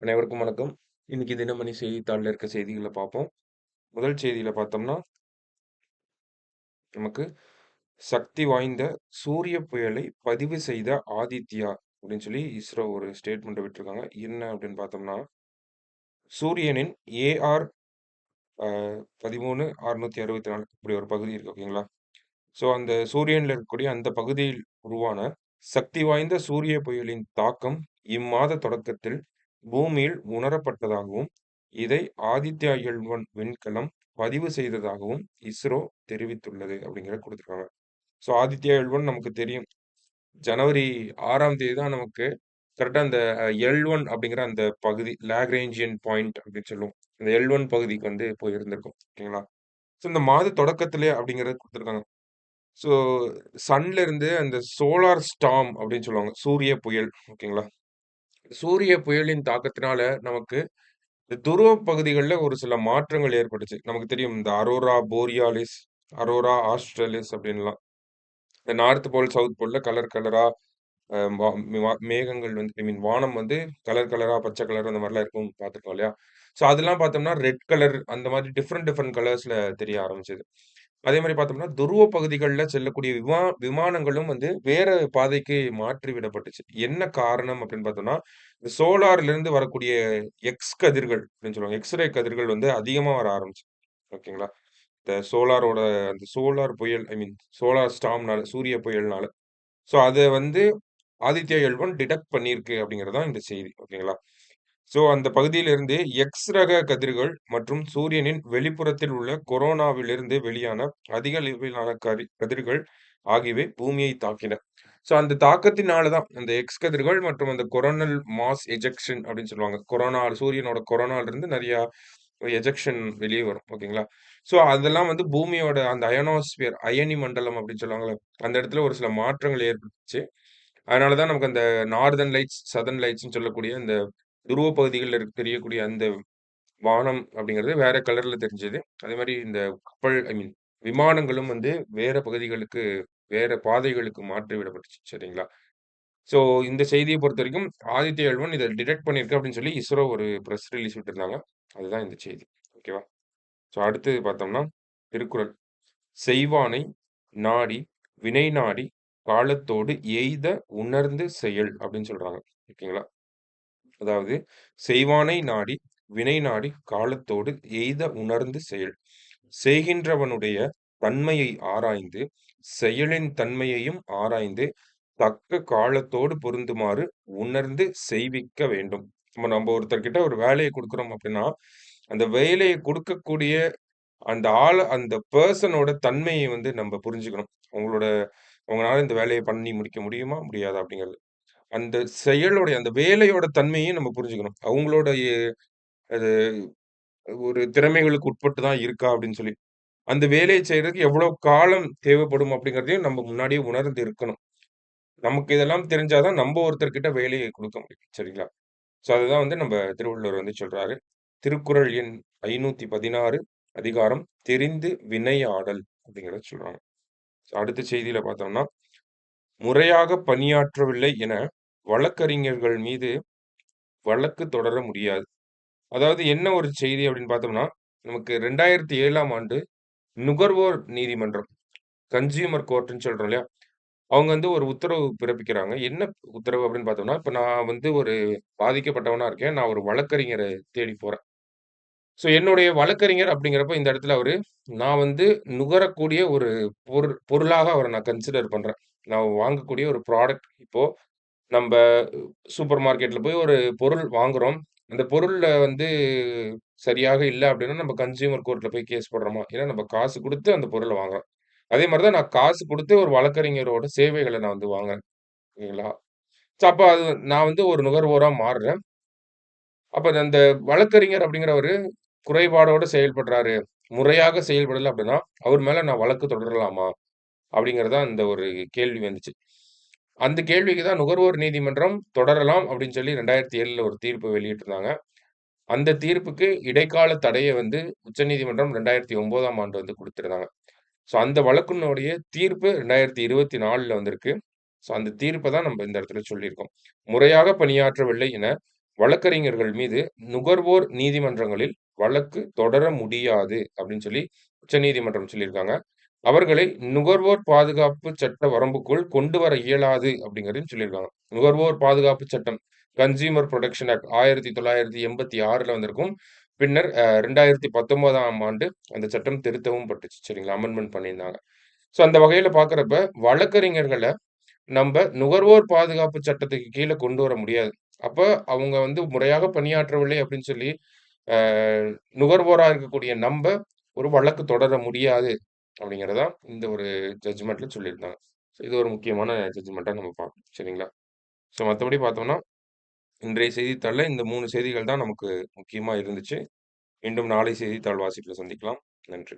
அனைவருக்கும் வணக்கம். இன்னைக்கு தினமணி செய்தித்தாள்ல இருக்க செய்திகள பார்ப்போம். முதல் செய்தியில பார்த்தோம்னா, நமக்கு சக்தி வாய்ந்த சூரிய புயலை பதிவு செய்த ஆதித்யா அப்படின்னு சொல்லி இஸ்ரோ ஒரு ஸ்டேட்மெண்ட் விட்டுருக்காங்க. என்ன அப்படின்னு பார்த்தோம்னா, சூரியனின் ஏஆர் அ 13,664 இப்படி ஒரு பகுதி இருக்கு ஓகேங்களா? ஸோ அந்த சூரியன்ல இருக்கக்கூடிய அந்த பகுதியில் உருவான சக்தி வாய்ந்த சூரிய புயலின் தாக்கம் இம்மாத தொடக்கத்தில் பூமியில் உணரப்பட்டதாகவும், இதை ஆதித்யா எல்-1 விண்கலம் பதிவு செய்ததாகவும் இஸ்ரோ தெரிவித்துள்ளது அப்படிங்கிறத குடுத்துருக்காங்க. ஸோ ஆதித்யா எல்-1 நமக்கு தெரியும். ஜனவரி 6ஆம் தேதி தான் நமக்கு கரெக்ட்டா அந்த எல்-1 அப்படிங்கிற அந்த பகுதி லாக்ரேஞ்சியன் பாயிண்ட் அப்படின்னு சொல்லுவோம். இந்த எல்-1 பகுதிக்கு வந்து போய் இருந்திருக்கும். ஓகேங்களா? ஸோ இந்த மாத தொடக்கத்திலே அப்படிங்கிறத குடுத்துருக்காங்க. ஸோ சன்ல இருந்து அந்த சோலார் ஸ்டார்ம் அப்படின்னு சொல்லுவாங்க. சூரிய புயல். ஓகேங்களா? சூரிய புயலின் தாக்கத்தினால நமக்கு இந்த துருவ பகுதிகள்ல ஒரு சில மாற்றங்கள் ஏற்பட்டுச்சு. நமக்கு தெரியும் இந்த அரோரா போரியாலிஸ், அரோரா ஆஸ்ட்ரலிஸ் அப்படின்லாம். இந்த நார்த் போல், சவுத் போல்ல கலர் கலரா அ வா மேகங்கள் வந்து ஐ மீன் வானம் வந்து கலர் கலரா பச்சை கலர் அந்த மாரிலாம் இருக்கும் பார்த்துருக்கோம் இல்லையா? ஸோ அதெல்லாம் பார்த்தோம்னா ரெட் கலர் அந்த மாரி டிஃபரெண்ட் டிஃபரெண்ட் கலர்ஸ்ல தெரிய ஆரம்பிச்சது. அதே மாரி பார்த்தோம்னா, துருவ பகுதிகள்ல செல்லக்கூடிய விமானங்களும் வந்து வேற பாதைக்கு மாற்றி விடப்பட்டுச்சு. என்ன காரணம் அப்படின்னு பார்த்தோம்னா, இந்த சோலார்லேருந்து வரக்கூடிய எக்ஸ் கதிர்கள் அப்படின்னு சொல்லுவாங்க. எக்ஸ்ரே கதிர்கள் வந்து அதிகமா வர ஆரம்பிச்சுது. ஓகேங்களா? இந்த சோலாரோட அந்த சோலார் புயல் ஐ மீன் சோலார் ஸ்டார்ம்னால சூரிய புயல்னால. ஸோ அத வந்து ஆதித்யா எல்-1 டிடெக்ட் பண்ணியிருக்கு அப்படிங்கிறது தான் இந்த செய்தி. ஓகேங்களா? ஸோ அந்த பகுதியிலிருந்து எக்ஸ் ரக கதிர்கள் மற்றும் சூரியனின் வெளிப்புறத்தில் உள்ள கொரோனாவிலிருந்து வெளியான அதிக அளவிலான கதிர்கள் ஆகியவை பூமியை தாக்கின. ஸோ அந்த தாக்கத்தினால தான் அந்த எக்ஸ் கதிர்கள் மற்றும் அந்த கொரோனல் மாஸ் எஜெக்ஷன் அப்படின்னு சொல்லுவாங்க. கொரோனா சூரியனோட கொரோனாலிருந்து நெறையா எஜெக்ஷன் வெளிய வரும். ஓகேங்களா? ஸோ அதெல்லாம் வந்து பூமியோட அந்த அயனோஸ்பியர் அயனி மண்டலம் அப்படின்னு சொல்லுவாங்கல்ல, அந்த இடத்துல ஒரு சில மாற்றங்கள் ஏற்பட்டுச்சு. அதனால தான் நமக்கு அந்த நார்தர்ன் லைட்ஸ், சதர்ன் லைட்ஸ்ன்னு சொல்லக்கூடிய இந்த துருவ பகுதிகள்ல தெரியக்கூடிய அந்த வானம் அப்படிங்கிறது வேற கலர்ல தெரிஞ்சது. அதேமாரி இந்த கப்பல் ஐ மீன் விமானங்களும் வந்து வேற பகுதிகளுக்கு, வேற பாதைகளுக்கு மாற்றி விடப்பட்டுச்சு. சரிங்களா? ஸோ இந்த செய்திய பொறுத்தவரைக்கும் ஆதித்யா எல்-1 இத டிடெக்ட் பண்ணியிருக்கு அப்படின்னு சொல்லி இஸ்ரோ ஒரு பிரஸ் ரிலீஸ் விட்டிருந்தாங்க. அதுதான் இந்த செய்தி. ஓகேவா? ஸோ அடுத்தது பார்த்தோம்னா, திருக்குறள். "செய்வானை நாடி, வினை நாடி, காலத்தோடு எய்த உணர்ந்து செயல்" அப்படின்னு சொல்றாங்க. ஓகேங்களா? அதாவது செய்வானை நாடி, வினை நாடி, காலத்தோடு எய்த உணர்ந்து செயல். செய்கின்றவனுடைய தன்மையை ஆராய்ந்து, செயலின் தன்மையையும் ஆராய்ந்து, தக்க காலத்தோடு பொருந்துமாறு உணர்ந்து செய்விக்க வேண்டும். நம்ப ஒருத்தர்கிட்ட ஒரு வேலைய குடுக்குறோம் அப்படின்னா, அந்த வேலைய குடுக்கக்கூடிய அந்த அந்த பெர்சனோட தன்மைய வந்து நம்ப புரிஞ்சுக்கணும். அவங்கனால இந்த வேலைய பண்ணி முடிக்க முடியுமா? முடியாதா? அப்படிங்கிறது. அந்த செயலுடைய அந்த வேலையோட தன்மையும் நம்ம புரிஞ்சுக்கணும். அவங்களுடைய அது ஒரு திறமைகளுக்கு உட்பட்டு தான் இருக்கா அப்படின்னு சொல்லி. அந்த வேலைய செய்றதுக்கு எவ்வளோ காலம் தேவைப்படும் அப்படிங்கிறதையும் நம்ம முன்னாடியே உணர்ந்து இருக்கணும். நமக்கு இதெல்லாம் தெரிஞ்சா தான் நம்ப ஒருத்தர்கிட்ட வேலைய குடுக்க முடியும். சரிங்களா? ஸோ அதுதான் வந்து நம்ப திருவள்ளுவர் வந்து சொல்றாரு. திருக்குறள் எண் 516 அதிகாரம் தெரிந்து வினையாடல் அப்படிங்கிறத சொல்றாங்க. அடுத்த செய்தியில பார்த்தோம்னா, முறையாக பணியாற்றவில்லை என வழக்கறிஞர்கள் மீது வழக்கு தொடர முடியாது. அதாவது என்ன ஒரு செய்தி அப்படின்னு பார்த்தோம்னா, நமக்கு 2007ஆம் ஆண்டு நுகர்வோர் நீதிமன்றம், கன்சியூமர் கோர்ட்ன்னு சொல்றோம் இல்லையா? அவங்க வந்து ஒரு உத்தரவு பிறப்பிக்கிறாங்க. என்ன உத்தரவு அப்படின்னு பார்த்தோம்னா, இப்ப நான் வந்து ஒரு பாதிக்கப்பட்டவனா இருக்கேன். நான் ஒரு வழக்கறிஞர தேடி போறேன். ஸோ என்னுடைய வழக்கறிஞர் அப்படிங்கிறப்ப இந்த இடத்துல நான் வந்து நுகரக்கூடிய ஒரு பொருளாக அவர நான் கன்சிடர் பண்றேன். நான் வாங்கக்கூடிய ஒரு ப்ராடக்ட் இப்போ நம்ப சூப்பர் மார்க்கெட்ல போய் ஒரு பொருள் வாங்குறோம். அந்த பொருள்ல வந்து சரியாக இல்ல அப்டின்னா, நம்ம கன்சியூமர் கோர்ட்ல போய் கேஸ் போடுறோமா? ஏன்னா நம்ம காசு குடுத்து அந்த பொருள வாங்குறோம். அதே மாரி தான் நான் காசு குடுத்து ஒரு வழக்கறிஞரோட சேவைகள நான் வந்து வாங்குறேன். ஓகேங்களா? ஸோ அப்ப அது நான் வந்து ஒரு நுகர்வோரா மாறுறேன். அப்ப அந்த வழக்கறிஞர் அப்படிங்கிறவரு குறைபாடோட செயல்படுறாரு. முறையாக செயல்படல அப்டின்னா, அவர் மேல நான் வழக்கு தொடரலாமா? அப்படிங்கிறது தான் இந்த ஒரு கேள்வி வந்துச்சு. அந்த கேள்விக்கு தான் நுகர்வோர் நீதிமன்றம் தொடரலாம் அப்படின்னு சொல்லி 2007ல ஒரு தீர்ப்பு வெளியிட்டிருந்தாங்க. அந்த தீர்ப்புக்கு இடைக்கால தடைய வந்து உச்சநீதிமன்றம் 2009ஆம் ஆண்டு வந்து குடுத்திருந்தாங்க. ஸோ அந்த வழக்கினுடைய தீர்ப்பு 2024ல வந்திருக்கு. ஸோ அந்த தீர்ப்ப தான் நம்ம இந்த இடத்துல சொல்லியிருக்கோம். முறையாக பணியாற்றவில்லை என வழக்கறிஞர்கள் மீது நுகர்வோர் நீதிமன்றங்களில் வழக்கு தொடர முடியாது அப்படின்னு சொல்லி உச்சநீதிமன்றம் சொல்லியிருக்காங்க. அவர்களை நுகர்வோர் பாதுகாப்பு சட்ட வரம்புக்குள் கொண்டு வர இயலாது அப்படிங்கிறதையும் சொல்லியிருக்காங்க. நுகர்வோர் பாதுகாப்பு சட்டம் கன்சியூமர் புரொடெக்ஷன் ஆக்ட் 1986ல வந்திருக்கும். பின்னர் 2019ஆம் ஆண்டு அந்த சட்டம் திருத்தவும் பட்டுச்சு. சரிங்களா? அமெண்ட்மென்ட் பண்ணியிருந்தாங்க. ஸோ அந்த வகையில பார்க்கிறப்ப வழக்கறிஞர்கள நம்ப நுகர்வோர் பாதுகாப்பு சட்டத்துக்கு கீழ கொண்டு வர முடியாது. அப்ப அவங்க வந்து முறையாக பணியாற்றவில்லை அப்படின்னு சொல்லி, அ நுகர்வோரா இருக்கக்கூடிய நம்ப ஒரு வழக்கு தொடர முடியாது அப்படிங்கிறது தான் இந்த ஒரு ஜட்ஜ்மெண்ட்ல சொல்லியிருந்தாங்க. ஸோ இது ஒரு முக்கியமான ஜட்ஜ்மெண்ட்டா நம்ம பார்க்கணும். சரிங்களா? ஸோ மத்தபடி பார்த்தோம்னா, இன்றைய செய்தித்தாள்ல இந்த 3 செய்திகள் தான் நமக்கு முக்கியமா இருந்துச்சு. மீண்டும் நாளை செய்தித்தாள் வாசிப்புல சந்திக்கலாம். நன்றி.